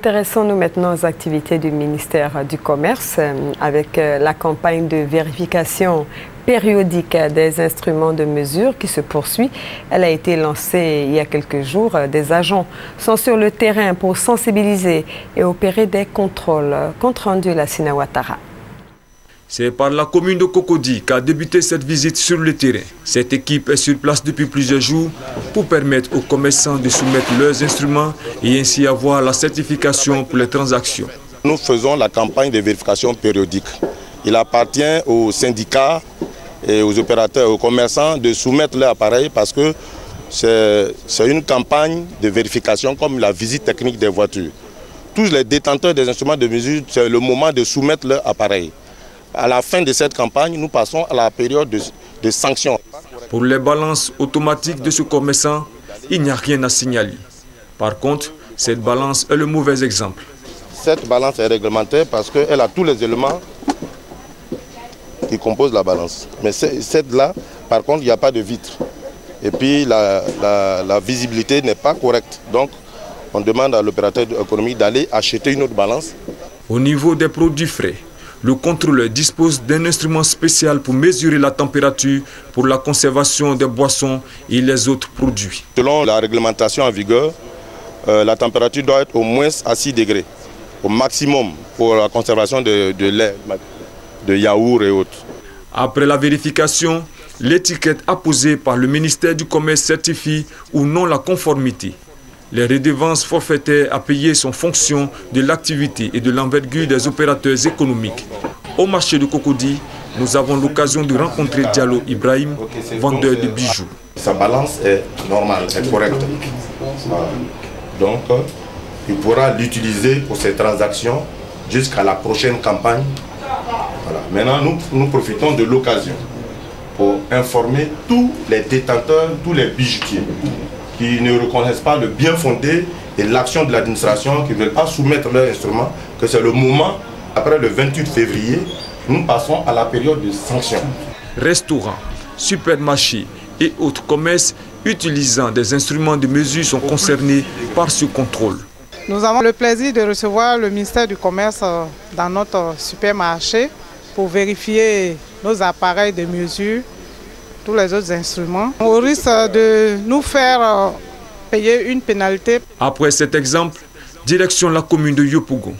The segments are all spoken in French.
Intéressons-nous maintenant aux activités du ministère du Commerce avec la campagne de vérification périodique des instruments de mesure qui se poursuit. Elle a été lancée il y a quelques jours. Des agents sont sur le terrain pour sensibiliser et opérer des contrôles. Compte rendu la Sina Ouattara. C'est par la commune de Cocody qu'a débuté cette visite sur le terrain. Cette équipe est sur place depuis plusieurs jours pour permettre aux commerçants de soumettre leurs instruments et ainsi avoir la certification pour les transactions. Nous faisons la campagne de vérification périodique. Il appartient aux syndicats et aux opérateurs, aux commerçants de soumettre leur appareil parce que c'est une campagne de vérification comme la visite technique des voitures. Tous les détenteurs des instruments de mesure, c'est le moment de soumettre leur appareil. À la fin de cette campagne, nous passons à la période de sanctions. Pour les balances automatiques de ce commerçant, il n'y a rien à signaler. Par contre, cette balance est le mauvais exemple. Cette balance est réglementaire parce qu'elle a tous les éléments qui composent la balance. Mais celle-là, par contre, il n'y a pas de vitre. Et puis la visibilité n'est pas correcte. Donc, on demande à l'opérateur économique d'aller acheter une autre balance. Au niveau des produits frais, le contrôleur dispose d'un instrument spécial pour mesurer la température pour la conservation des boissons et les autres produits. Selon la réglementation en vigueur, la température doit être au moins à 6 degrés, au maximum pour la conservation de lait, de yaourt et autres. Après la vérification, l'étiquette apposée par le ministère du Commerce certifie ou non la conformité. Les redevances forfaitaires à payer sont fonction de l'activité et de l'envergure des opérateurs économiques. Au marché de Cocody, nous avons l'occasion de rencontrer Diallo Ibrahim, vendeur de bijoux. Sa balance est normale, est correcte. Donc, il pourra l'utiliser pour ses transactions jusqu'à la prochaine campagne. Voilà. Maintenant, nous profitons de l'occasion pour informer tous les détenteurs, tous les bijoutiers qui ne reconnaissent pas le bien fondé et l'action de l'administration, qui ne veulent pas soumettre leurs instruments, que c'est le moment, après le 28 février, nous passons à la période de sanctions. Restaurants, supermarchés et autres commerces utilisant des instruments de mesure sont concernés par ce contrôle. Nous avons le plaisir de recevoir le ministère du Commerce dans notre supermarché pour vérifier nos appareils de mesure, tous les autres instruments. On risque de nous faire payer une pénalité. Après cet exemple, direction la commune de Yopougon.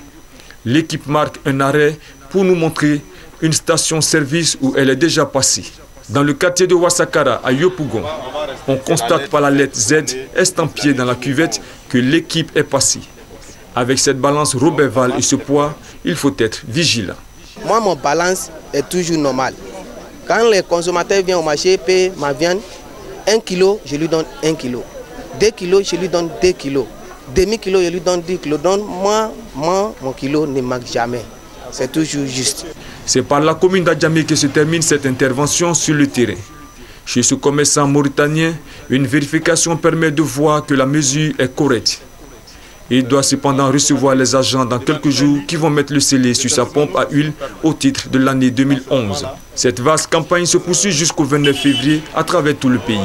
L'équipe marque un arrêt pour nous montrer une station-service où elle est déjà passée. Dans le quartier de Ouassakara, à Yopougon, on constate par la lettre Z estampillée dans la cuvette que l'équipe est passée. Avec cette balance Roberval et ce poids, il faut être vigilant. Moi, mon balance est toujours normale. Quand les consommateurs viennent au marché payer ma viande, 1 kg, je lui donne 1 kg. 2 kg, je lui donne 2 kg. Demi-kilo, je lui donne 10 kg. Donc moi, mon kilo ne manque jamais. C'est toujours juste. C'est par la commune d'Adjamé que se termine cette intervention sur le terrain. Chez ce commerçant mauritanien, une vérification permet de voir que la mesure est correcte. Il doit cependant recevoir les agents dans quelques jours qui vont mettre le scellé sur sa pompe à huile au titre de l'année 2011. Cette vaste campagne se poursuit jusqu'au 29 février à travers tout le pays.